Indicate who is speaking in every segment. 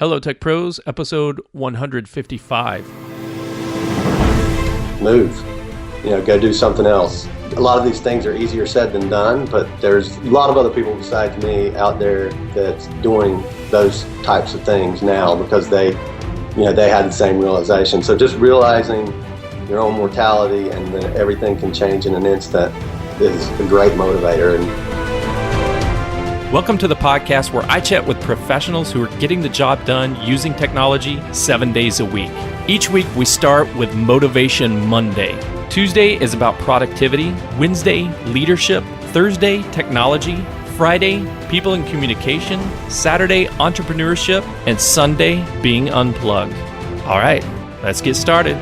Speaker 1: Hello Tech Pros, episode 155.
Speaker 2: Move. Go do something else. A lot of these things are easier said than done, but there's a lot of other people besides me out there that's doing those types of things now because they had the same realization. So just realizing your own mortality and that everything can change in an instant is a great motivator.
Speaker 1: Welcome to the podcast where I chat with professionals who are getting the job done using technology 7 days a week. Each week we start with Motivation Monday. Tuesday is about productivity, Wednesday, leadership, Thursday, technology, Friday, people and communication, Saturday, entrepreneurship, and Sunday, being unplugged. All right, let's get started.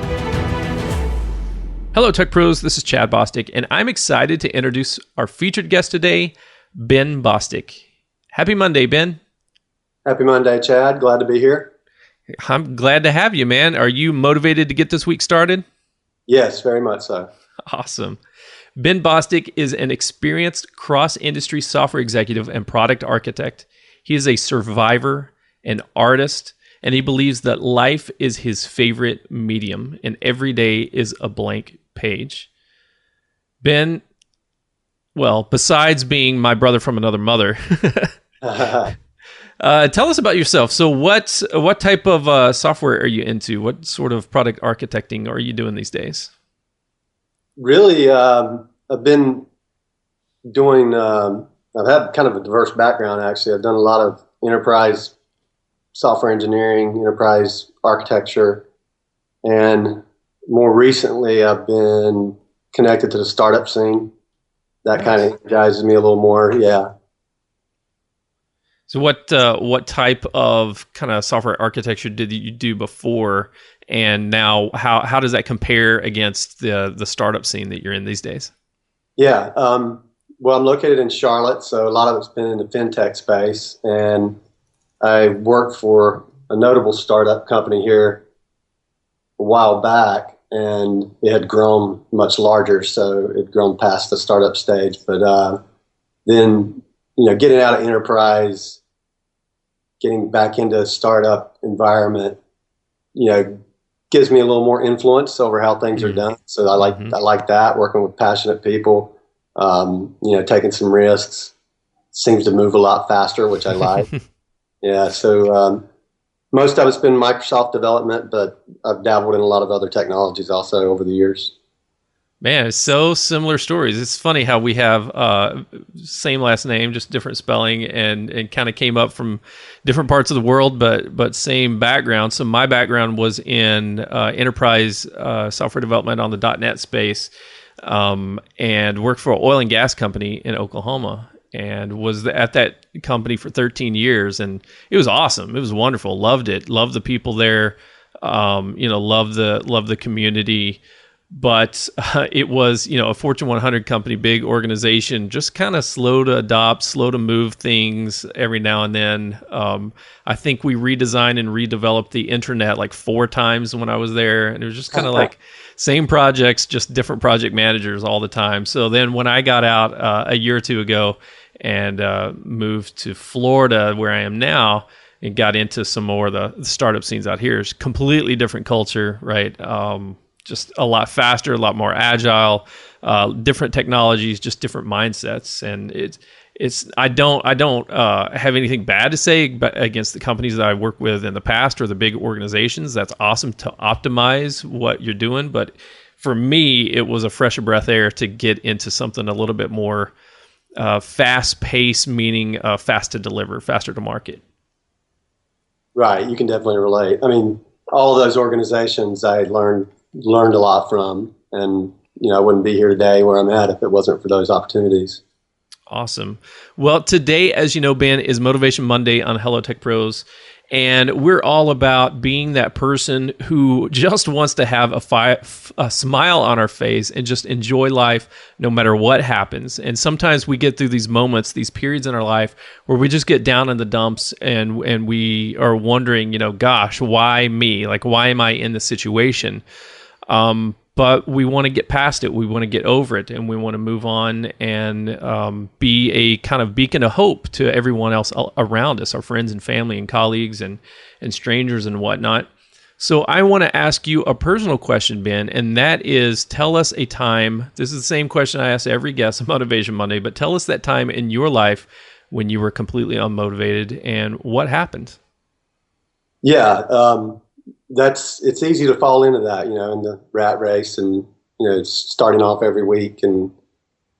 Speaker 1: Hello Tech Pros, this is Chad Bostic, and I'm excited to introduce our featured guest today, Ben Bostic. Happy Monday, Ben.
Speaker 2: Happy Monday, Chad. Glad to be here.
Speaker 1: I'm glad to have you, man. Are you motivated to get this week started?
Speaker 2: Yes, very much so.
Speaker 1: Awesome. Ben Bostic is an experienced cross-industry software executive and product architect. He is a survivor, an artist, and he believes that life is his favorite medium and every day is a blank page. Ben, well, besides being my brother from another mother, tell us about yourself. So what type of software are you into? What sort of product architecting are you doing these days?
Speaker 2: Really, I've been doing, I've had kind of a diverse background, actually. I've done a lot of enterprise software engineering, enterprise architecture, and more recently I've been connected to the startup scene. That kind of energizes me a little more, yeah.
Speaker 1: So what type of kind of software architecture did you do before, and now how does that compare against the startup scene that you're in these days?
Speaker 2: Yeah, well, I'm located in Charlotte, so a lot of it's been in the fintech space, and I worked for a notable startup company here a while back, and it had grown much larger, so it had grown past the startup stage. But then, getting out of enterprise, getting back into a startup environment, gives me a little more influence over how things are done. So I like that, working with passionate people, taking some risks. Seems to move a lot faster, which I like. Yeah, so most of it's been Microsoft development, but I've dabbled in a lot of other technologies also over the years.
Speaker 1: Man, it's so similar stories. It's funny how we have same last name, just different spelling, and kind of came up from different parts of the world, but same background. So my background was in enterprise software development on the .NET space, and worked for an oil and gas company in Oklahoma, and was at that company for 13 years, and it was awesome. It was wonderful. Loved it. Loved the people there. Loved the community. But it was, a Fortune 100 company, big organization, just kind of slow to adopt, slow to move things every now and then. I think we redesigned and redeveloped the intranet like 4 times when I was there. And it was just kind of like same projects, just different project managers all the time. So then when I got out a year or two ago and moved to Florida, where I am now, and got into some more of the startup scenes out here, it's completely different culture, right? Just a lot faster, a lot more agile, different technologies, just different mindsets. And I don't have anything bad to say against the companies that I worked with in the past or the big organizations. That's awesome to optimize what you're doing. But for me, it was a fresh breath air to get into something a little bit more fast paced, meaning fast to deliver, faster to market.
Speaker 2: Right. You can definitely relate. I mean, all of those organizations I learned a lot from, and I wouldn't be here today where I'm at if it wasn't for those opportunities.
Speaker 1: Awesome. Well, today, as you know, Ben, is Motivation Monday on Hello Tech Pros, and we're all about being that person who just wants to have a smile on our face and just enjoy life no matter what happens. And sometimes we get through these moments, these periods in our life where we just get down in the dumps and we are wondering, gosh, why me? Like, why am I in this situation? but we want to get past it. We want to get over it, and we want to move on and be a kind of beacon of hope to everyone else around us, our friends and family and colleagues and strangers and whatnot. So I want to ask you a personal question, Ben, and that is, tell us a time. This is the same question I ask every guest on Motivation Monday, but tell us that time in your life when you were completely unmotivated and what happened.
Speaker 2: Yeah, it's easy to fall into that, in the rat race and, starting off every week and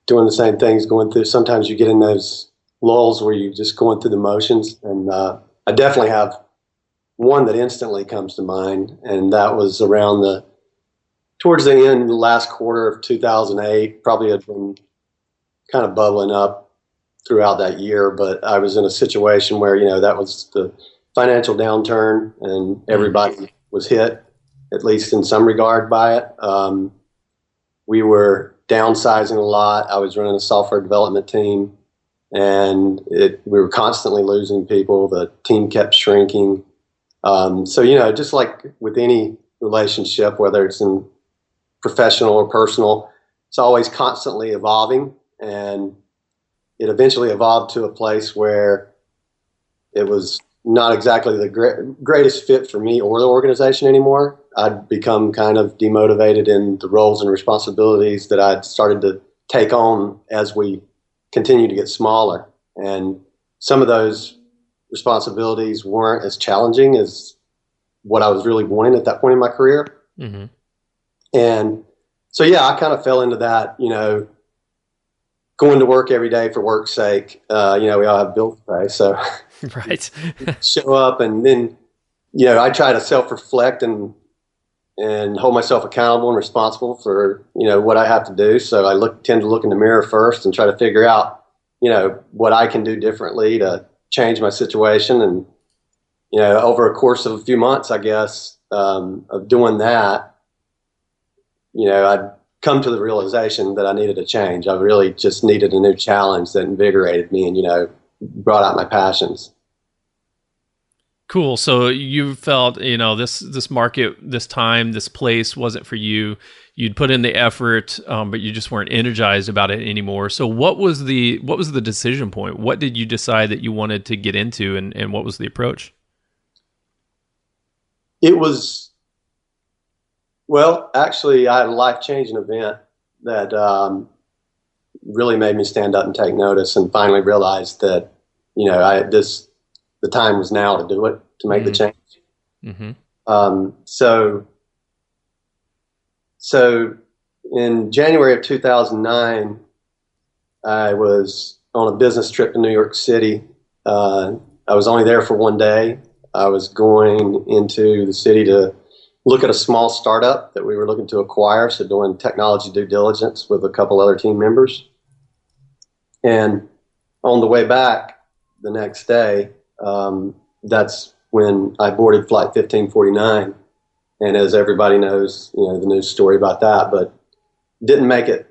Speaker 2: doing the same things, going through. Sometimes you get in those lulls where you're just going through the motions. And I definitely have one that instantly comes to mind, and that was around towards the end, the last quarter of 2008. Probably had been kind of bubbling up throughout that year, but I was in a situation where, that was the financial downturn, and everybody was hit, at least in some regard, by it. We were downsizing a lot. I was running a software development team, and we were constantly losing people. The team kept shrinking. So, just like with any relationship, whether it's in professional or personal, it's always constantly evolving. And it eventually evolved to a place where it was not exactly the greatest fit for me or the organization anymore. I'd become kind of demotivated in the roles and responsibilities that I'd started to take on as we continued to get smaller. And some of those responsibilities weren't as challenging as what I was really wanting at that point in my career. Mm-hmm. And so, yeah, I kind of fell into that, going to work every day for work's sake. We all have bills to pay, so
Speaker 1: right.
Speaker 2: show up, and then, I try to self-reflect and hold myself accountable and responsible for, what I have to do. So I tend to look in the mirror first and try to figure out, what I can do differently to change my situation. And, over a course of a few months, I guess, of doing that, I'd come to the realization that I needed a change. I really just needed a new challenge that invigorated me and, brought out my passions.
Speaker 1: Cool. So you felt, this market, this time, this place wasn't for you. You'd put in the effort, but you just weren't energized about it anymore. So what was the decision point? What did you decide that you wanted to get into, and what was the approach?
Speaker 2: It was, well, actually, I had a life-changing event that really made me stand up and take notice, and finally realized that, the time was now to do it, to make the change. Mm-hmm. So in January of 2009, I was on a business trip to New York City. I was only there for one day. I was going into the city to look at a small startup that we were looking to acquire, so doing technology due diligence with a couple other team members. And on the way back the next day, that's when I boarded Flight 1549. And as everybody knows, the news story about that, but didn't make it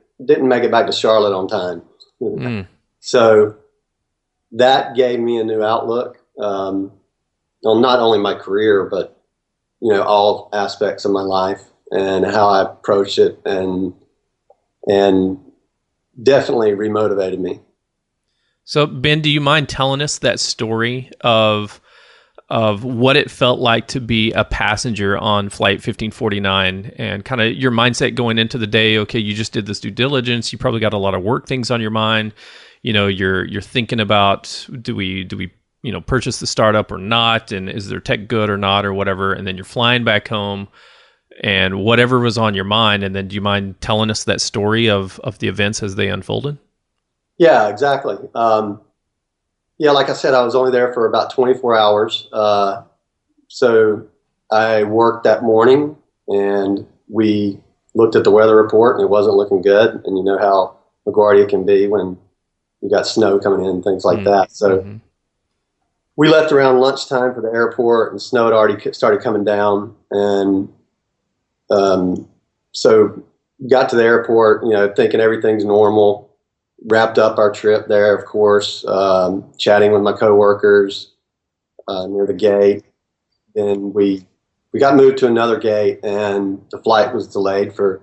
Speaker 2: back to Charlotte on time. Mm. So that gave me a new outlook on not only my career, but all aspects of my life and how I approach it, and definitely remotivated me.
Speaker 1: So Ben, do you mind telling us that story of what it felt like to be a passenger on Flight 1549 and kind of your mindset going into the day? Okay, you just did this due diligence. You probably got a lot of work things on your mind. You're thinking about, do we purchase the startup or not? And is their tech good or not, or whatever? And then you're flying back home and whatever was on your mind. And then do you mind telling us that story of the events as they unfolded?
Speaker 2: Yeah, exactly. Like I said, I was only there for about 24 hours. So I worked that morning, and we looked at the weather report, and it wasn't looking good. And you know how LaGuardia can be when you got snow coming in, things like that. So we left around lunchtime for the airport, and snow had already started coming down. And so got to the airport, thinking everything's normal. Wrapped up our trip there, of course, chatting with my coworkers near the gate. Then we got moved to another gate, and the flight was delayed for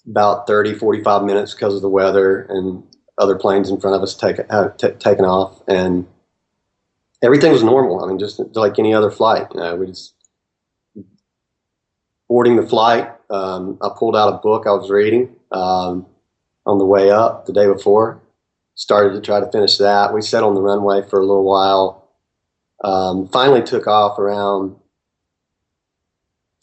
Speaker 2: about 30, 45 minutes because of the weather and other planes in front of us taking off, and everything was normal. I mean, just like any other flight. We just boarding the flight. I pulled out a book I was reading on the way up the day before. Started to try to finish that. We sat on the runway for a little while. Finally took off around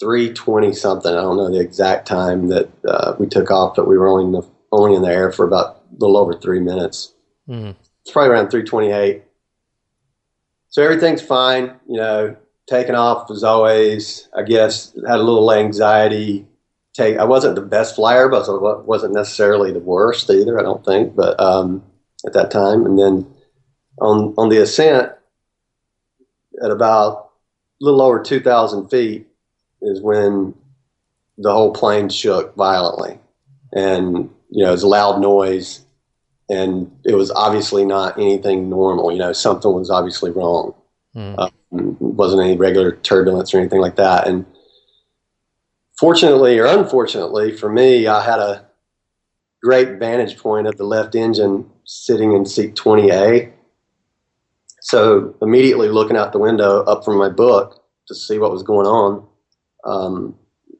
Speaker 2: 3:20 something. I don't know the exact time that we took off, but we were only in the air for about a little over 3 minutes.
Speaker 1: Mm.
Speaker 2: It's probably around 3:28. So everything's fine, taking off as always. I guess had a little anxiety. I wasn't the best flyer, but I wasn't necessarily the worst either, I don't think, but at that time. And then on the ascent at about a little over 2,000 feet is when the whole plane shook violently. And, it was a loud noise, and it was obviously not anything normal. Something was obviously wrong. Wasn't any regular turbulence or anything like that. And fortunately or unfortunately for me, I had a great vantage point of the left engine sitting in seat 20A. So immediately looking out the window up from my book to see what was going on,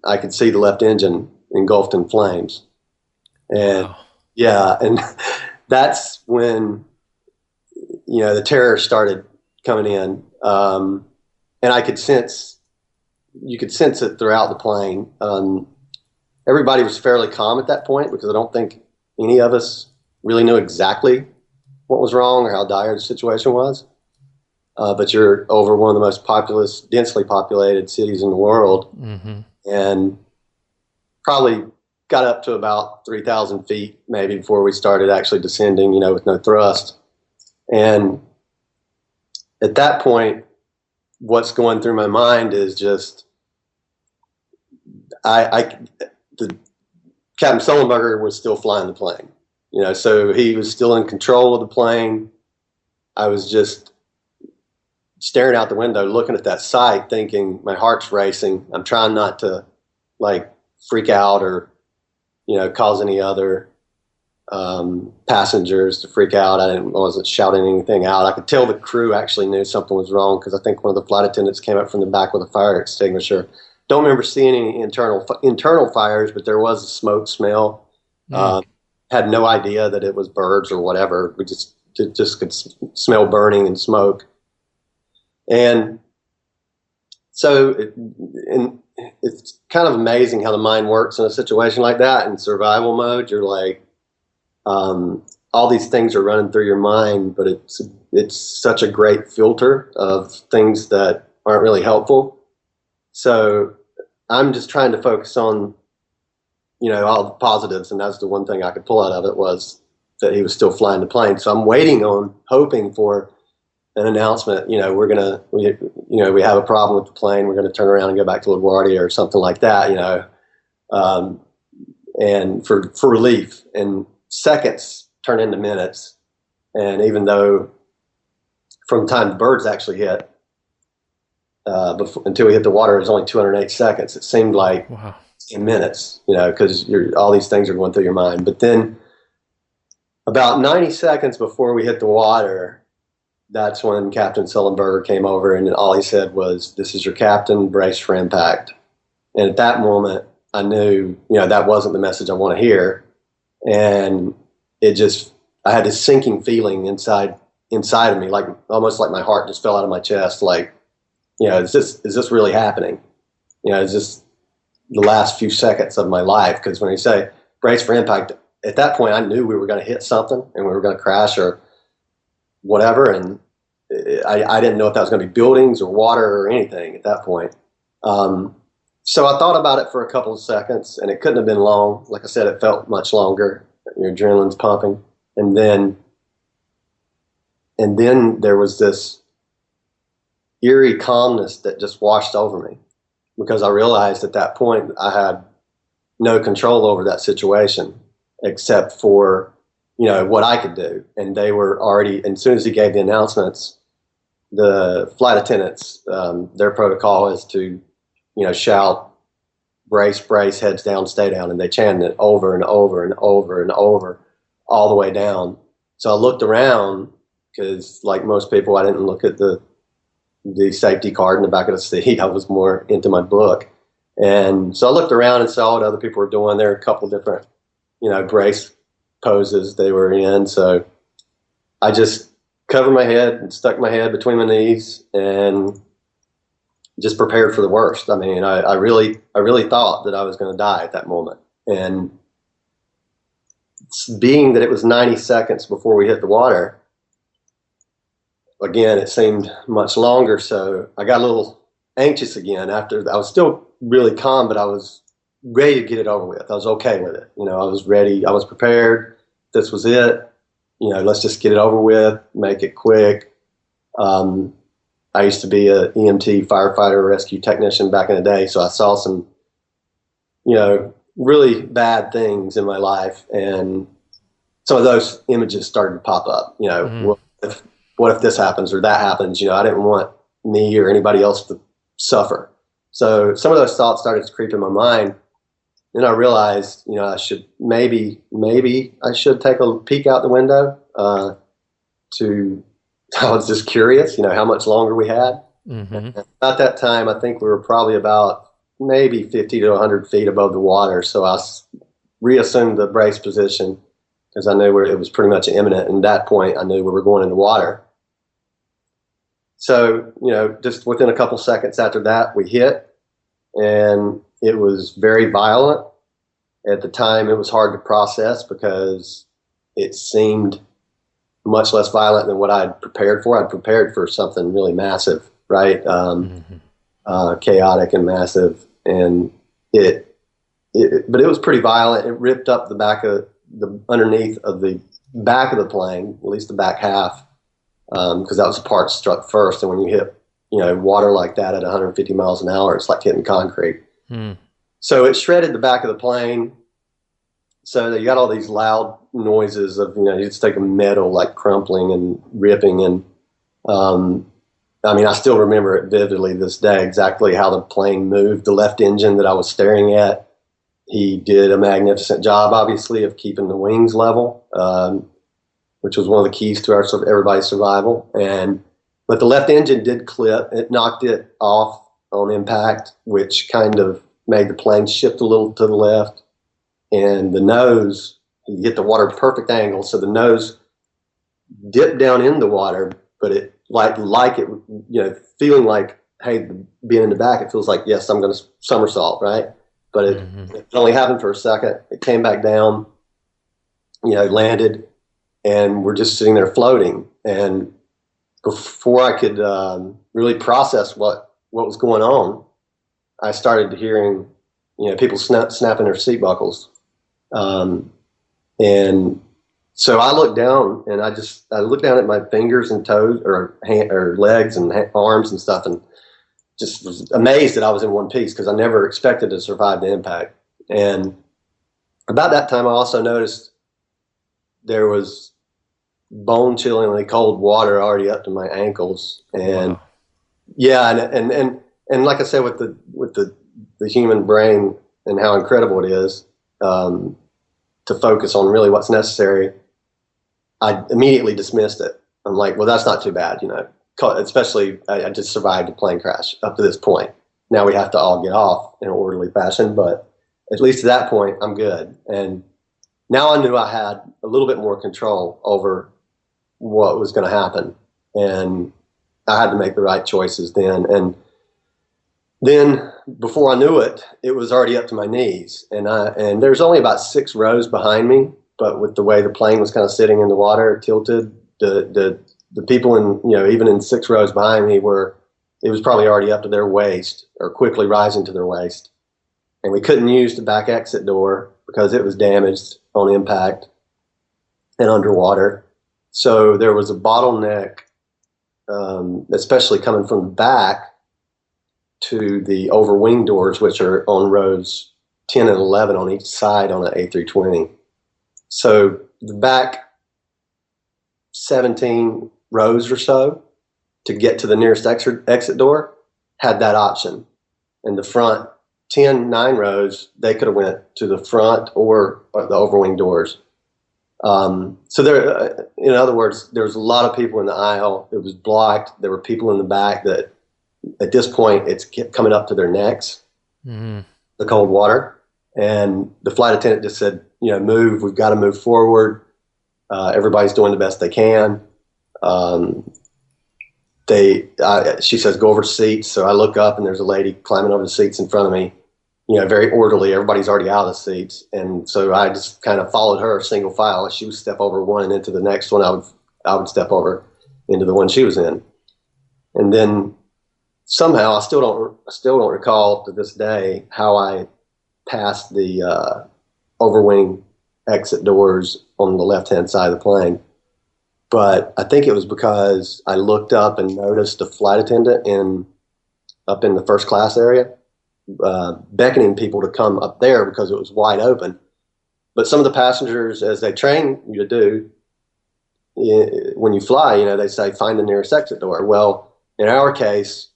Speaker 2: I could see the left engine engulfed in flames. And
Speaker 1: wow.
Speaker 2: Yeah, and that's when, the terror started coming in. And you could sense it throughout the plane. Everybody was fairly calm at that point because I don't think any of us really knew exactly what was wrong or how dire the situation was. But you're over one of the most populous, densely populated cities in the world, and probably got up to about 3,000 feet maybe before we started actually descending, with no thrust. And at that point, what's going through my mind is just, the Captain Sullenberger was still flying the plane, so he was still in control of the plane. I was just staring out the window, looking at that sight, thinking my heart's racing. I'm trying not to freak out or, cause any other passengers to freak out. I wasn't shouting anything out. I could tell the crew actually knew something was wrong because I think one of the flight attendants came up from the back with a fire extinguisher. Don't remember seeing any internal fires, but there was a smoke smell. Had no idea that it was birds or whatever. We just could smell burning and smoke. And so it's kind of amazing how the mind works in a situation like that. In survival mode, you're like, all these things are running through your mind, but it's such a great filter of things that aren't really helpful. So I'm just trying to focus on, all the positives, and that's the one thing I could pull out of it was that he was still flying the plane. So I'm hoping for an announcement, we have a problem with the plane. We're going to turn around and go back to La Guardia or something like that, and for relief. And seconds turn into minutes. And even though from the time the birds actually hit, until we hit the water, it was only 208 seconds. It seemed like
Speaker 1: Wow.
Speaker 2: 10 minutes, because all these things are going through your mind. But then about 90 seconds before we hit the water, that's when Captain Sullenberger came over, and all he said was, "This is your captain, brace for impact." And at that moment, I knew, that wasn't the message I want to hear. And I had this sinking feeling inside of me, almost like my heart just fell out of my chest. Is this really happening? Is this the last few seconds of my life? Because when you say brace for impact, at that point, I knew we were going to hit something and we were going to crash or whatever, and I didn't know if that was going to be buildings or water or anything at that point. So I thought about it for a couple of seconds, and it couldn't have been long. Like I said, it felt much longer. Your adrenaline's pumping, and then there was this eerie calmness that just washed over me, because I realized at that point I had no control over that situation except for what I could do. And they were already, as soon as he gave the announcements, the flight attendants, their protocol is to, shout brace, heads down, stay down. And they chanted it over and over and over and over all the way down. So I looked around because, like most people, I didn't look at the safety card in the back of the seat. I was more into my book. And so I looked around and saw what other people were doing. There were a couple different, brace poses they were in. So I just covered my head and stuck my head between my knees and just prepared for the worst. I mean, I really thought that I was going to die at that moment. And being that it was 90 seconds before we hit the water, again, it seemed much longer. So I got a little anxious again after. I was still really calm, but I was ready to get it over with. I was okay with it. I was ready. I was prepared. This was it. Let's just get it over with, make it quick. I used to be a EMT firefighter rescue technician back in the day. So I saw some, really bad things in my life. And some of those images started to pop up, what if this happens or that happens? I didn't want me or anybody else to suffer. So some of those thoughts started to creep in my mind. Then I realized, I should maybe I should take a peek out the window. I was just curious, how much longer we had. Mm-hmm. At that time, I think we were probably about maybe 50 to 100 feet above the water. So I reassumed the brace position because I knew it was pretty much imminent. And at that point, I knew we were going in the water. So, just within a couple seconds after that, we hit, and it was very violent. At the time, it was hard to process because it seemed much less violent than what I'd prepared for. I'd prepared for something really massive, right? Chaotic and massive. And but it was pretty violent. It ripped up the back of underneath of the back of the plane, at least the back half. Because that was the part struck first. And when you hit, water like that at 150 miles an hour, it's like hitting concrete. So it shredded the back of the plane. So you got all these loud noises of, you just take a metal like crumpling and ripping. And I still remember it vividly this day, exactly how the plane moved. The left engine that I was staring at, he did a magnificent job, obviously, of keeping the wings level. Which was one of the keys to everybody's survival. But the left engine did clip. It knocked it off on impact, which kind of made the plane shift a little to the left. And the nose, you get the water perfect angle, so the nose dipped down in the water, but it like it, feeling like, hey, being in the back, it feels like, yes, I'm going to somersault, right? But it only happened for a second. It came back down, landed, and we're just sitting there floating. And before I could really process what was going on, I started hearing, people snapping their seat buckles. And so I looked down, and I looked down at my fingers and toes, or legs and arms and stuff, and just was amazed that I was in one piece because I never expected to survive the impact. And about that time, I also noticed there was bone-chillingly cold water already up to my ankles. And wow. Yeah, and like I said, with the human brain and how incredible it is to focus on really what's necessary, I immediately dismissed it. I'm like, well, that's not too bad, especially I just survived a plane crash up to this point. Now we have to all get off in an orderly fashion, but at least at that point, I'm good. And now I knew I had a little bit more control over what was going to happen, and I had to make the right choices then. And then before I knew it, it was already up to my knees, and there's only about 6 rows behind me, but with the way the plane was kind of sitting in the water, tilted, the people in, even in 6 rows behind me it was probably already up to their waist or quickly rising to their waist. And we couldn't use the back exit door because it was damaged on impact and underwater. So there was a bottleneck, especially coming from the back to the overwing doors, which are on rows 10 and 11 on each side on an A320. So the back 17 rows or so to get to the nearest exit door had that option. And the front 9 rows, they could have went to the front or the overwing doors. So there, in other words, there was a lot of people in the aisle. It was blocked. There were people in the back that at this point it's coming up to their necks, the cold water. And the flight attendant just said, move, we've got to move forward. Everybody's doing the best they can. She says, go over to seats. So I look up and there's a lady climbing over the seats in front of me, very orderly. Everybody's already out of the seats. And so I just kind of followed her single file. She would step over one and into the next one. I would step over into the one she was in. And then somehow I still don't recall to this day how I passed the overwing exit doors on the left-hand side of the plane. But I think it was because I looked up and noticed a flight attendant up in the first class area, beckoning people to come up there because it was wide open. But some of the passengers, as they train you to do, when you fly, they say, find the nearest exit door. Well, in our case,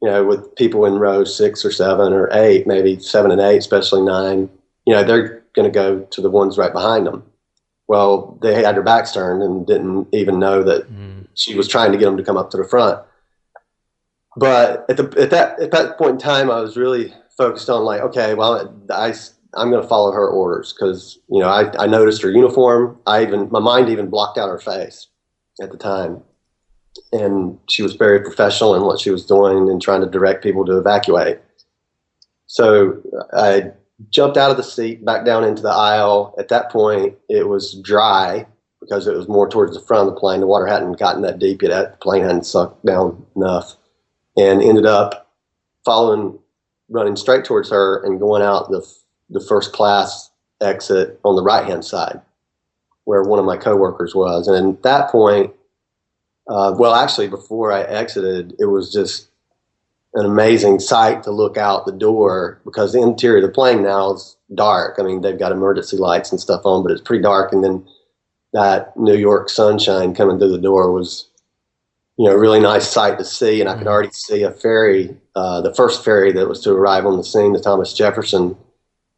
Speaker 2: with people in row 6 or 7 or 8, maybe 7 and 8, especially 9, they're going to go to the ones right behind them. Well, they had their backs turned and didn't even know that she was trying to get them to come up to the front. But at that point in time, I was really focused on like, okay, well, I'm going to follow her orders because I noticed her uniform. My mind even blocked out her face at the time, and she was very professional in what she was doing and trying to direct people to evacuate. So I jumped out of the seat back down into the aisle. At that point, it was dry because it was more towards the front of the plane. The water hadn't gotten that deep yet. The plane hadn't sucked down enough, and ended up running straight towards her and going out the first class exit on the right-hand side where one of my coworkers was. And at that point, actually before I exited, it was just an amazing sight to look out the door because the interior of the plane now is dark. I mean, they've got emergency lights and stuff on, but it's pretty dark. And then that New York sunshine coming through the door was, a really nice sight to see. And I could already see a ferry, the first ferry that was to arrive on the scene, the Thomas Jefferson,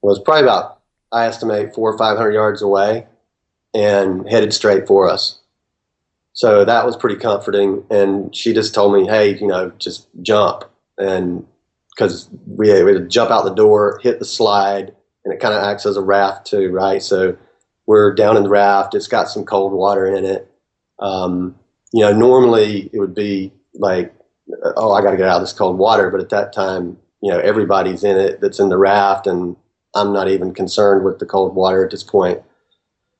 Speaker 2: was probably about, I estimate, 400 or 500 yards away and headed straight for us. So that was pretty comforting. And she just told me, hey, just jump. And because we had to jump out the door, hit the slide, and it kind of acts as a raft too, right? So we're down in the raft. It's got some cold water in it. Normally it would be like, oh, I got to get out of this cold water. But at that time, everybody's in it that's in the raft, and I'm not even concerned with the cold water at this point.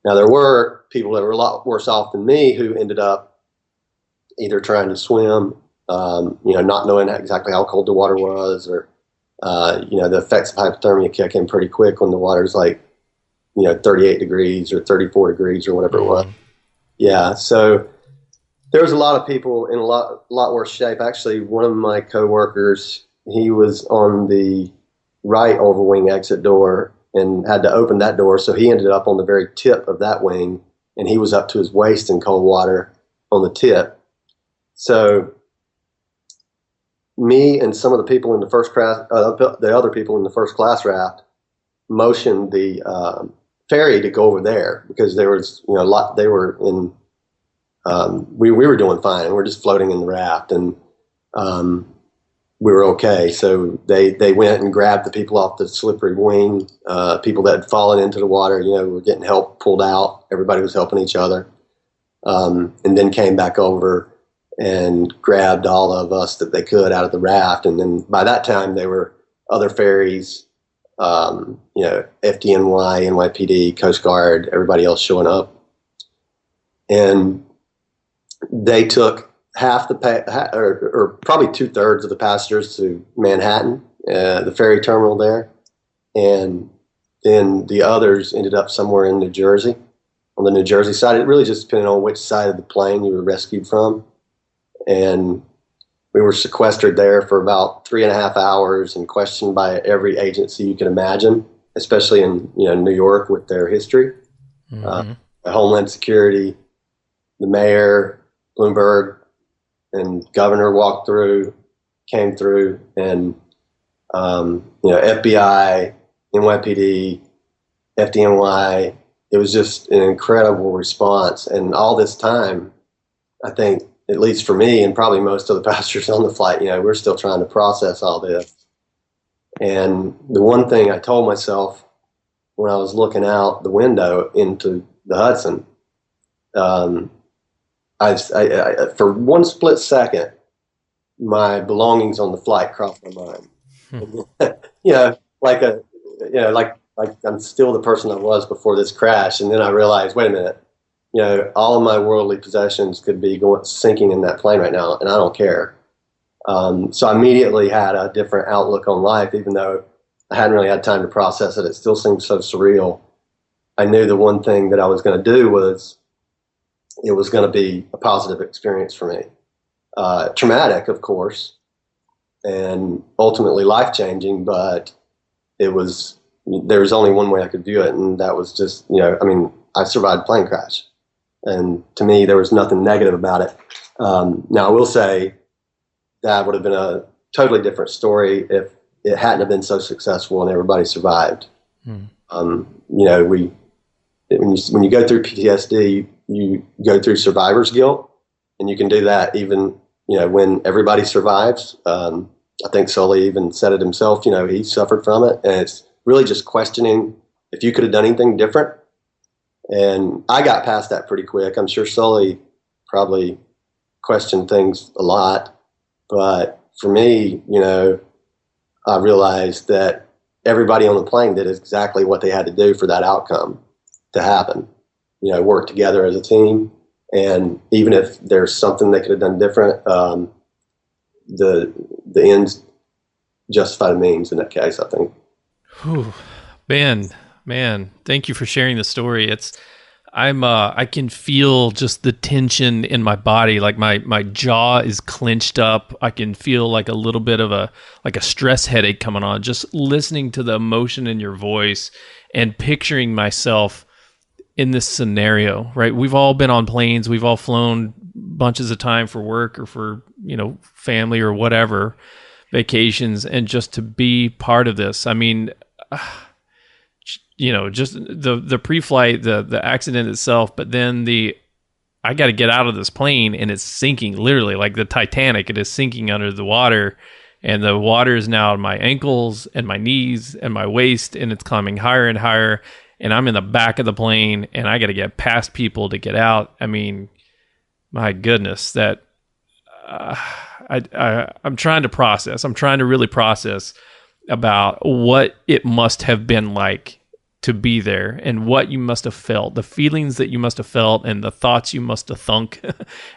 Speaker 2: Now, there were people that were a lot worse off than me who ended up either trying to swim, not knowing exactly how cold the water was, or, the effects of hypothermia kick in pretty quick when the water's like, 38 degrees or 34 degrees or whatever it was. Yeah. So there was a lot of people in a lot worse shape. Actually, one of my coworkers, he was on the right overwing exit door and had to open that door. So he ended up on the very tip of that wing, and he was up to his waist in cold water on the tip. So me and some of the people in the first class, the other people in the first class raft, motioned the ferry to go over there because there was, a lot. They were in. We were doing fine, and we're just floating in the raft, and we were okay. So they went and grabbed the people off the slippery wing, people that had fallen into the water. Were getting help pulled out. Everybody was helping each other, and then came back over and grabbed all of us that they could out of the raft. And then by that time, there were other ferries, FDNY, NYPD, Coast Guard, everybody else showing up. And they took half or probably 2/3 of the passengers to Manhattan, the ferry terminal there. And then the others ended up somewhere in New Jersey, on the New Jersey side. It really just depended on which side of the plane you were rescued from. And we were sequestered there for about 3.5 hours and questioned by every agency you can imagine, especially in New York with their history. Homeland Security, the mayor, Bloomberg, and governor came through, and FBI, NYPD, FDNY. It was just an incredible response. And all this time, I think, at least for me and probably most of the passengers on the flight, we're still trying to process all this. And the one thing I told myself when I was looking out the window into the Hudson, I for one split second, my belongings on the flight crossed my mind. Like I'm still the person I was before this crash. And then I realized, wait a minute, all of my worldly possessions could be sinking in that plane right now, and I don't care. So I immediately had a different outlook on life, even though I hadn't really had time to process it. It still seemed so surreal. I knew the one thing that I was going to do was it was going to be a positive experience for me. Traumatic, of course, and ultimately life-changing, but there was only one way I could view it, and that was just, I survived a plane crash. And to me, there was nothing negative about it. Now, I will say that would have been a totally different story if it hadn't have been so successful and everybody survived. When you go through PTSD, you go through survivor's guilt, and you can do that even, when everybody survives. I think Sully even said it himself, he suffered from it, and it's really just questioning if you could have done anything different. And I got past that pretty quick. I'm sure Sully probably questioned things a lot, but for me, I realized that everybody on the plane did exactly what they had to do for that outcome to happen. Work together as a team, and even if there's something they could have done different, the ends justify the means in that case, I think.
Speaker 1: Whew. Man, thank you for sharing the story. I can feel just the tension in my body, like my jaw is clenched up. I can feel like a little bit of a stress headache coming on, just listening to the emotion in your voice and picturing myself in this scenario, right? We've all been on planes. We've all flown bunches of time for work or for, family or whatever, vacations, and just to be part of this. I mean, just the pre-flight, the accident itself, but then I got to get out of this plane and it's sinking, literally like the Titanic. It is sinking under the water, and the water is now on my ankles and my knees and my waist, and it's climbing higher and higher. And I'm in the back of the plane, and I got to get past people to get out. I mean, my goodness, that I'm trying to process. I'm trying to really process about what it must have been like to be there, and what you must have felt, the feelings that you must have felt, and the thoughts you must have thunk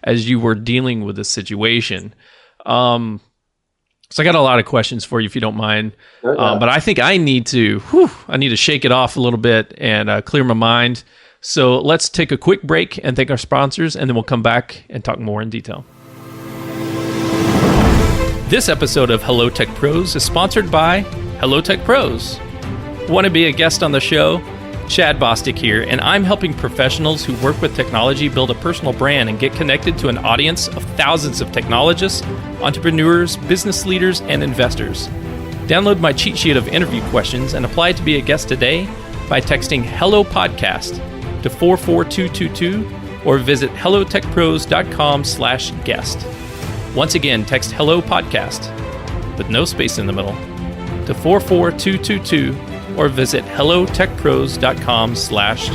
Speaker 1: as you were dealing with this situation. So I got a lot of questions for you, if you don't mind. But I think I need to shake it off a little bit and clear my mind. So let's take a quick break and thank our sponsors, and then we'll come back and talk more in detail. This episode of Hello Tech Pros is sponsored by Hello Tech Pros. Want to be a guest on the show? Chad Bostic here, and I'm helping professionals who work with technology build a personal brand and get connected to an audience of thousands of technologists, entrepreneurs, business leaders, and investors. Download my cheat sheet of interview questions and apply to be a guest today by texting Hello Podcast to 44222 or visit hellotechpros.com/guest. Once again, text Hello Podcast with no space in the middle to 44222 or visit hellotechpros.com/guest.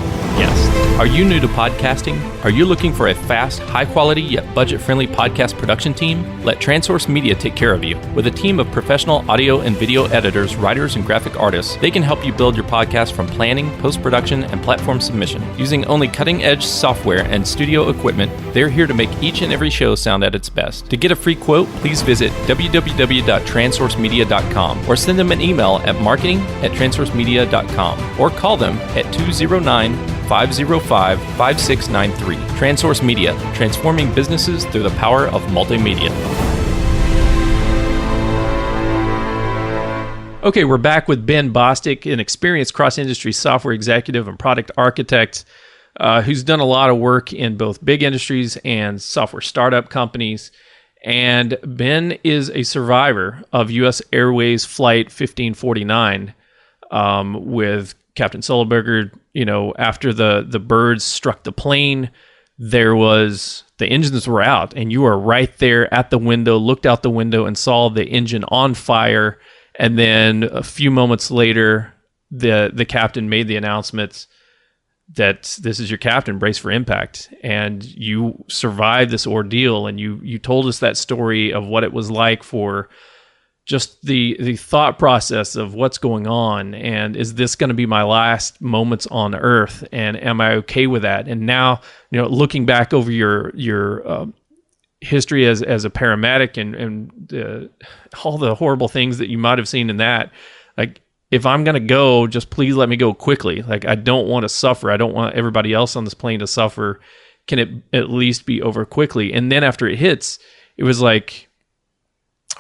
Speaker 1: Are you new to podcasting? Are you looking for a fast, high-quality, yet budget-friendly podcast production team? Let TransSource Media take care of you. With a team of professional audio and video editors, writers, and graphic artists, they can help you build your podcast from planning, post-production, and platform submission. Using only cutting-edge software and studio equipment, they're here to make each and every show sound at its best. To get a free quote, please visit www.transsourcemedia.com or send them an email at marketing@transsourcemedia.com or call them at 209-505-5693. TransSource Media, transforming businesses through the power of multimedia. Okay, we're back with Ben Bostic, an experienced cross-industry software executive and product architect who's done a lot of work in both big industries and software startup companies. And Ben is a survivor of US Airways Flight 1549 with Captain Sullenberger. You know, after the birds struck the plane, the engines were out, and you were right there at the window, looked out the window and saw the engine on fire. And then a few moments later, the captain made the announcement that this is your captain, brace for impact. And you survived this ordeal, and you told us that story of what it was like for just the thought process of what's going on, and is this going to be my last moments on Earth, and am I okay with that? And now, you know, looking back over your history as a paramedic and all the horrible things that you might have seen in that, like, if I'm going to go, just please let me go quickly. Like, I don't want to suffer. I don't want everybody else on this plane to suffer. Can it at least be over quickly? And then after it hits, it was like,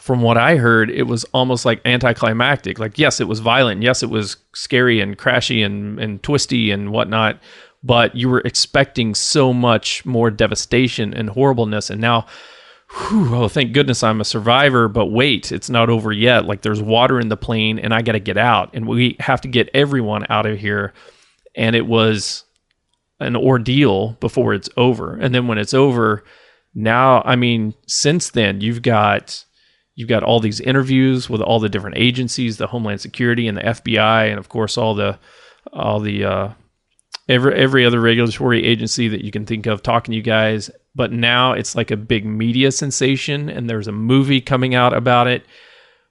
Speaker 1: from what I heard, it was almost like anticlimactic. Like, yes, it was violent. Yes, it was scary and crashy and twisty and whatnot, but you were expecting so much more devastation and horribleness. And now, oh, thank goodness I'm a survivor, but wait, it's not over yet. Like, there's water in the plane and I got to get out, and we have to get everyone out of here. And it was an ordeal before it's over. And then when it's over, now, I mean, since then, you've got all these interviews with all the different agencies, the Homeland Security and the FBI, and of course all the every other regulatory agency that you can think of talking to you guys. But now it's like a big media sensation, and there's a movie coming out about it.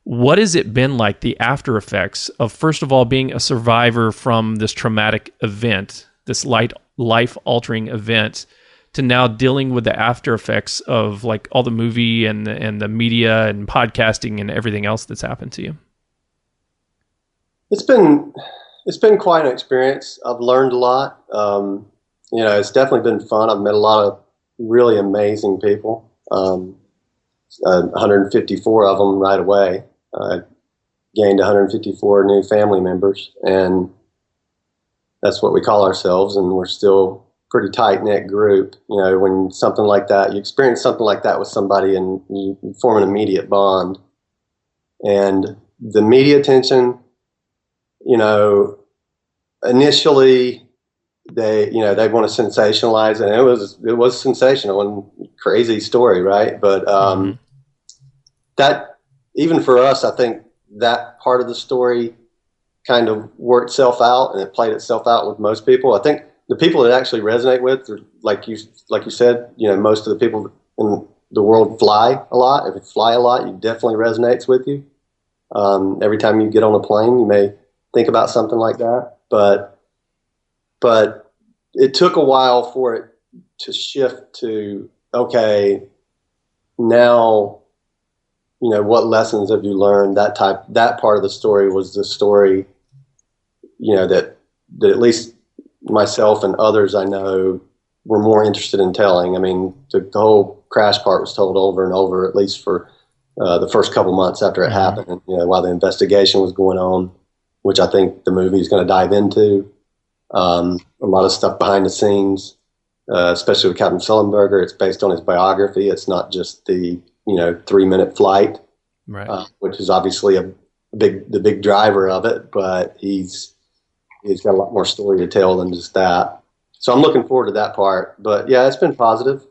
Speaker 1: What has it been like, the after effects of, first of all, being a survivor from this traumatic event, this life-altering event, to now dealing with the after effects of like all the movie and the media and podcasting and everything else that's happened to you?
Speaker 2: It's been quite an experience. I've learned a lot. You know, it's definitely been fun. I've met a lot of really amazing people. 154 of them right away. I gained 154 new family members, and that's what we call ourselves. And we're still pretty tight-knit group. You know, when something like that, you experience something like that with somebody, and you form an immediate bond. And the media attention, you know, initially they want to sensationalize it, and it was sensational and crazy story, right? But that, even for us, I think that part of the story kind of worked itself out, and it played itself out with most people. I think the people that actually resonate with, like you said, you know, most of the people in the world fly a lot. If you fly a lot, it definitely resonates with you. Every time you get on a plane, you may think about something like that. But it took a while for it to shift to, okay, now, you know, what lessons have you learned? That part of the story was the story, you know, that at least myself and others I know were more interested in telling. I mean, the whole crash part was told over and over, at least for the first couple months after it happened, and, you know, while the investigation was going on, which I think the movie is going to dive into. A lot of stuff behind the scenes, especially with Captain Sullenberger. It's based on his biography. It's not just the 3-minute flight,
Speaker 1: right?
Speaker 2: Which is obviously the big driver of it, but he's got a lot more story to tell than just that. So I'm looking forward to that part. But yeah, it's been positive.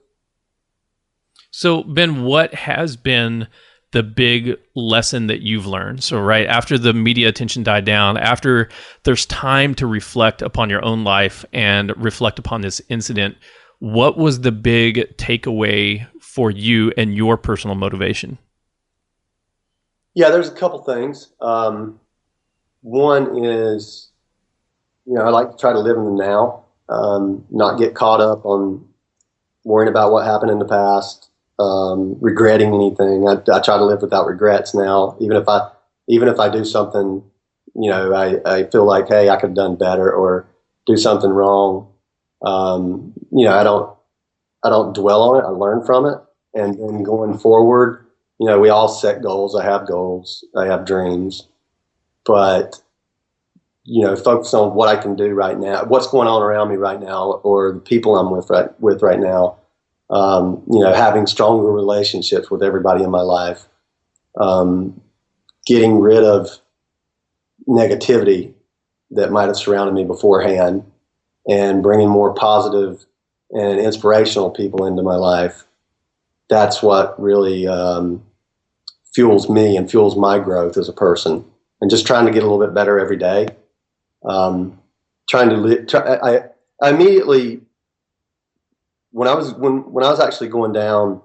Speaker 1: So Ben, what has been the big lesson that you've learned? So right after the media attention died down, after there's time to reflect upon your own life and reflect upon this incident, what was the big takeaway for you and your personal motivation?
Speaker 2: Yeah, there's a couple things. One is, you know, I like to try to live in the now, not get caught up on worrying about what happened in the past, regretting anything. I try to live without regrets now. Even if I do something, you know, I feel like, hey, I could have done better, or do something wrong. You know, I don't dwell on it. I learn from it, and then going forward, you know, we all set goals. I have goals. I have dreams, but, you know, focus on what I can do right now, what's going on around me right now, or the people I'm with right now. Having stronger relationships with everybody in my life, getting rid of negativity that might have surrounded me beforehand, and bringing more positive and inspirational people into my life. That's what really fuels me and fuels my growth as a person. And just trying to get a little bit better every day. I immediately, when I was actually going down,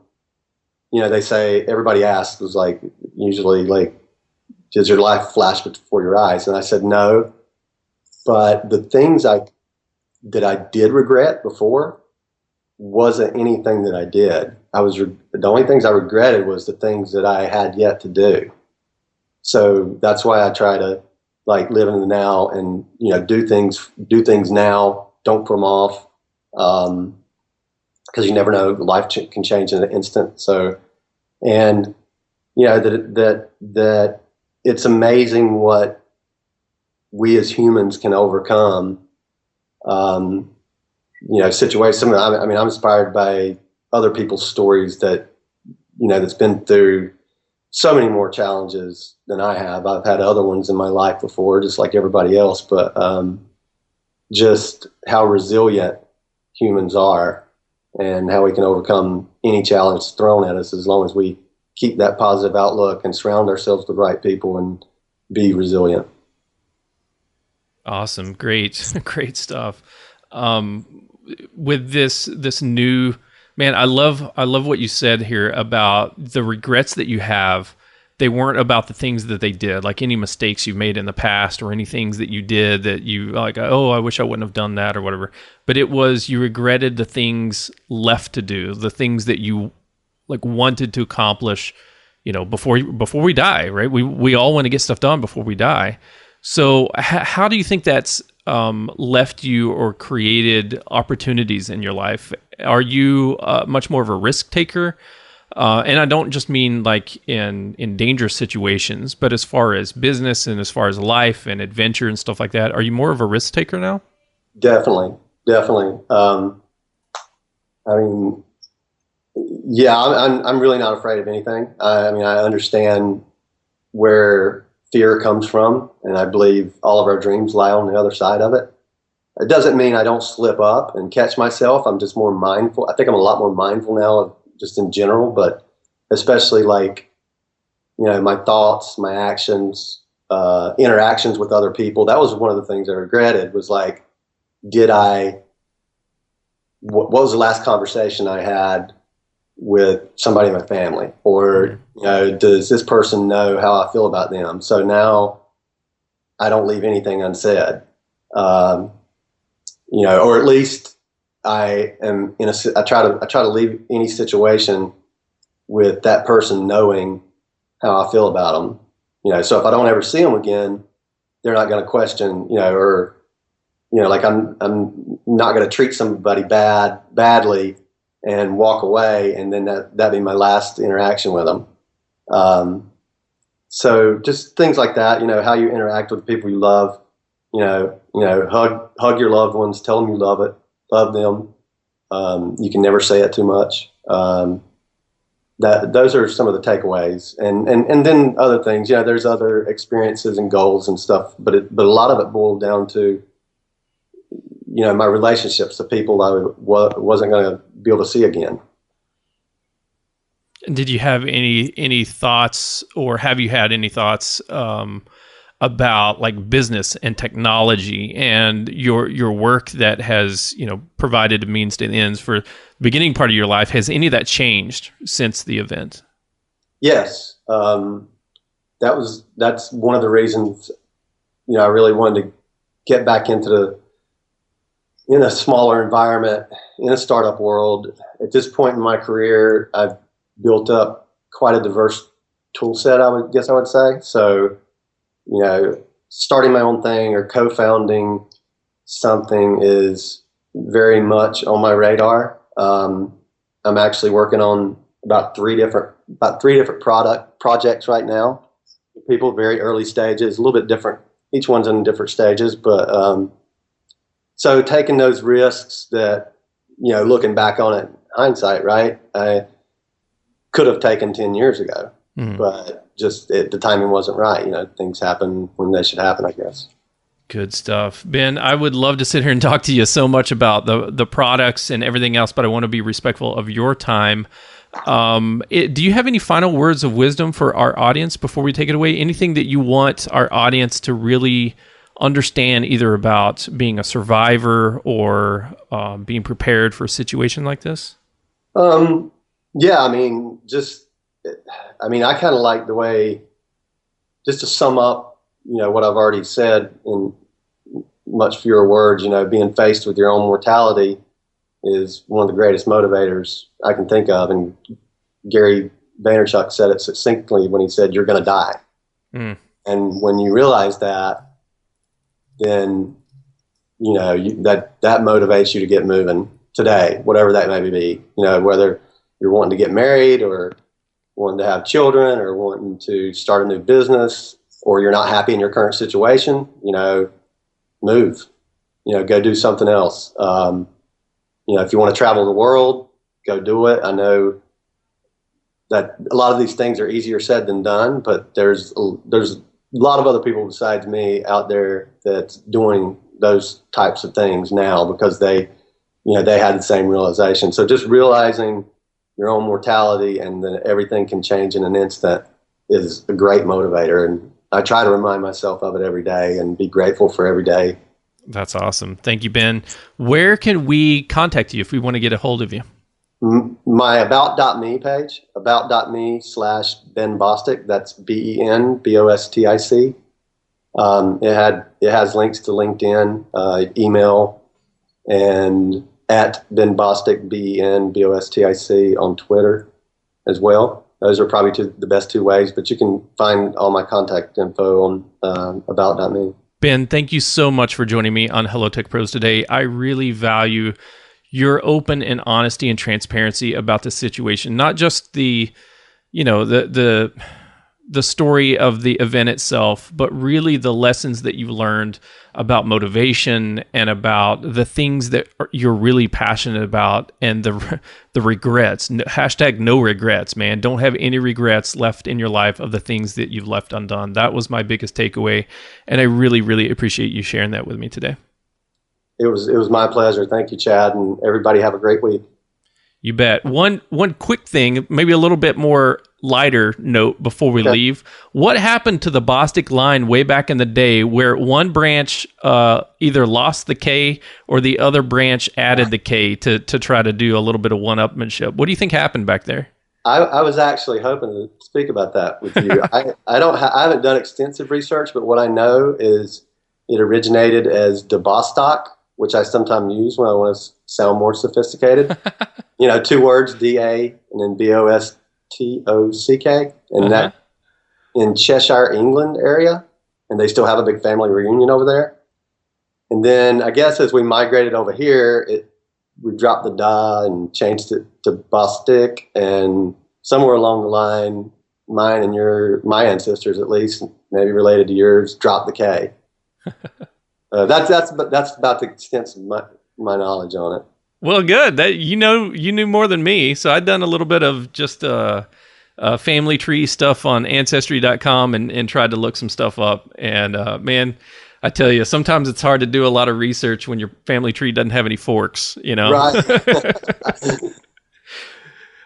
Speaker 2: they say, everybody asks, was like, usually like, does your life flash before your eyes? And I said no, but the things that I did regret before wasn't anything that I did. The only things I regretted was the things that I had yet to do. So that's why I try to like live in the now and, do things now. Don't put them off. Cause you never know, life can change in an instant. So, and that it's amazing what we as humans can overcome. Situations. I'm inspired by other people's stories that, that's been through so many more challenges than I have. I've had other ones in my life before, just like everybody else, but just how resilient humans are and how we can overcome any challenge thrown at us as long as we keep that positive outlook and surround ourselves with the right people and be resilient.
Speaker 1: Awesome. Great. Great stuff. With this new, man, I love what you said here about the regrets that you have. They weren't about the things that they did, like any mistakes you made in the past or any things that you did that you like, oh, I wish I wouldn't have done that or whatever. But it was, you regretted the things left to do, the things that you like wanted to accomplish, before we die, right? We all want to get stuff done before we die. So how do you think that's left you or created opportunities in your life? Are you much more of a risk taker? And I don't just mean like in dangerous situations, but as far as business and as far as life and adventure and stuff like that, are you more of a risk taker now?
Speaker 2: Definitely. Yeah, I'm really not afraid of anything. I understand where fear comes from, and I believe all of our dreams lie on the other side of it. It doesn't mean I don't slip up and catch myself. I'm just more mindful. I think I'm a lot more mindful now of just in general, but especially like, my thoughts, my actions, interactions with other people. That was one of the things I regretted was like, what was the last conversation I had with somebody in my family, or does this person know how I feel about them? So now I don't leave anything unsaid, or at least I am I try to leave any situation with that person knowing how I feel about them. So if I don't ever see them again, they're not going to question, like I'm not going to treat somebody badly and walk away, and then that'd be my last interaction with them. So just things like that, how you interact with people you love, hug your loved ones, tell them you love them. You can never say it too much. Those are some of the takeaways, and then other things. There's other experiences and goals and stuff, but a lot of it boiled down to, my relationships, the people I wasn't going to be able to see again.
Speaker 1: Did you have any thoughts, or have you had any thoughts about like business and technology and your work that has provided a means to the ends for the beginning part of your life? Has any of that changed since the event?
Speaker 2: Yes, that's one of the reasons I really wanted to get back in a smaller environment, in a startup world. At this point in my career, I've built up quite a diverse tool set, I would say. So, starting my own thing or co-founding something is very much on my radar. I'm actually working on about three different projects right now. People very early stages, a little bit different. Each one's in different stages, but so taking those risks that, looking back on it, hindsight, right? I could have taken 10 years ago, but just the timing wasn't right. You know, things happen when they should happen, I guess.
Speaker 1: Good stuff. Ben, I would love to sit here and talk to you so much about the products and everything else, but I want to be respectful of your time. Do you have any final words of wisdom for our audience before we take it away? Anything that you want our audience to really understand, either about being a survivor or being prepared for a situation like this?
Speaker 2: Yeah, I mean, I kind of like the way, just to sum up, you know, what I've already said in much fewer words, you know, being faced with your own mortality is one of the greatest motivators I can think of. And Gary Vaynerchuk said it succinctly when he said, "You're going to die." And when you realize that, then, you know, that motivates you to get moving today, whatever that may be, you know, whether you're wanting to get married or wanting to have children or wanting to start a new business, or you're not happy in your current situation, you know, move, you know, go do something else. You know, if you want to travel the world, go do it. I know that a lot of these things are easier said than done, but there's a lot of other people besides me out there that's doing those types of things now because they had the same realization. So just realizing your own mortality and that everything can change in an instant is a great motivator. And I try to remind myself of it every day and be grateful for every day.
Speaker 1: That's awesome. Thank you, Ben. Where can we contact you if we want to get a hold of you?
Speaker 2: My about.me page, about.me/Ben Bostic. That's BenBostic. It has links to LinkedIn, email, and at Ben Bostic, BenBostic on Twitter as well. Those are probably the best two ways, but you can find all my contact info on about.me.
Speaker 1: Ben, thank you so much for joining me on Hello Tech Pros today. I really value your open and honesty and transparency about the situation, not just the story of the event itself, but really the lessons that you've learned about motivation and about the things that you're really passionate about and the regrets. Hashtag no regrets, man. Don't have any regrets left in your life of the things that you've left undone. That was my biggest takeaway, and I really, really appreciate you sharing that with me today.
Speaker 2: It was my pleasure. Thank you, Chad, and everybody have a great week.
Speaker 1: You bet. One quick thing, maybe a little bit more lighter note before we leave. What happened to the Bostic line way back in the day where one branch either lost the K or the other branch added the K to try to do a little bit of one-upmanship? What do you think happened back there?
Speaker 2: I was actually hoping to speak about that with you. I haven't done extensive research, but what I know is it originated as de Bostock, which I sometimes use when I want to sound more sophisticated. You know, two words, D-A, and then B-O-S-T-O-C-K, and that in Cheshire, England area, and they still have a big family reunion over there. And then I guess as we migrated over here, we dropped the da and changed it to Bostic, and somewhere along the line, my ancestors at least, maybe related to yours, dropped the K. That's about the extent of my knowledge on it.
Speaker 1: Well, good. That you knew more than me. So I'd done a little bit of just family tree stuff on Ancestry.com and tried to look some stuff up. And man, I tell you, sometimes it's hard to do a lot of research when your family tree doesn't have any forks. You know.
Speaker 2: Right.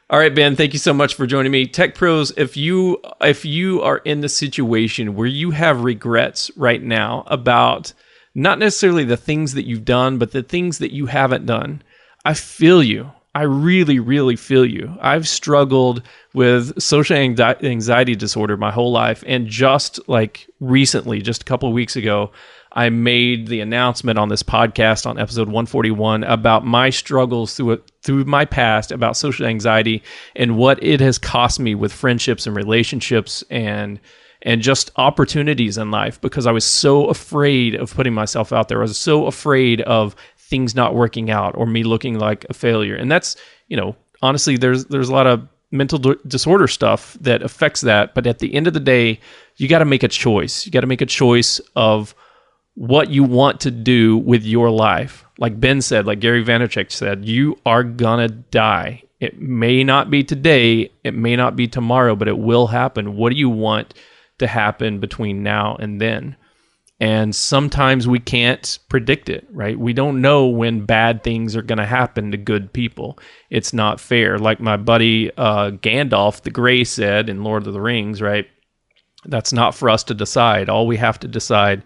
Speaker 1: All right, Ben, thank you so much for joining me. Tech Pros, if you are in the situation where you have regrets right now about not necessarily the things that you've done, but the things that you haven't done, I feel you. I really, really feel you. I've struggled with social anxiety disorder my whole life. And just like recently, just a couple of weeks ago, I made the announcement on this podcast on episode 141 about my struggles through my past about social anxiety and what it has cost me with friendships and relationships and just opportunities in life, because I was so afraid of putting myself out there. I was so afraid of things not working out or me looking like a failure. And that's, honestly, there's a lot of mental disorder stuff that affects that. But at the end of the day, you got to make a choice. You got to make a choice of what you want to do with your life. like Ben said, like Gary Vaynerchuk said, you are gonna die. It may not be today, it may not be tomorrow, but it will happen. What do you want to happen between now and then? And sometimes we can't predict it, right? We don't know when bad things are going to happen to good people. It's not fair. Like my buddy Gandalf the Grey said in Lord of the Rings, right? That's not for us to decide. All we have to decide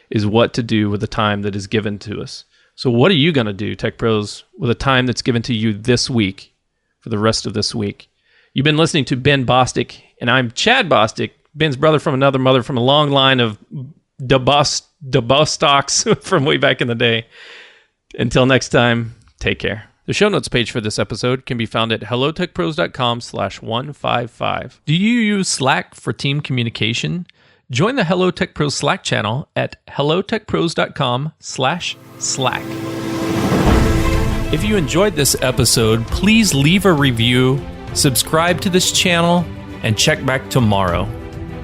Speaker 1: is what to do with the time that is given to us. So what are you going to do, Tech Pros, with the time that's given to you this week, for the rest of this week? You've been listening to Ben Bostic, and I'm Chad Bostic, Ben's brother from another mother from a long line of Bostocks from way back in the day. Until next time, take care. The show notes page for this episode can be found at hellotechpros.com/155. Do you use Slack for team communication? Join the Hello Tech Pros Slack channel at hellotechpros.com/Slack. If you enjoyed this episode, please leave a review, subscribe to this channel, and check back tomorrow.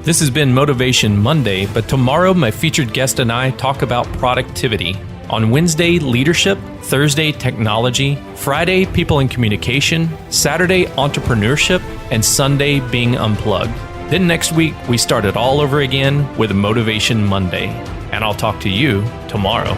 Speaker 1: This has been Motivation Monday, but tomorrow my featured guest and I talk about productivity. On Wednesday, leadership, Thursday, technology, Friday, people and communication, Saturday, entrepreneurship, and Sunday, being unplugged. Then next week, we start it all over again with Motivation Monday. And I'll talk to you tomorrow.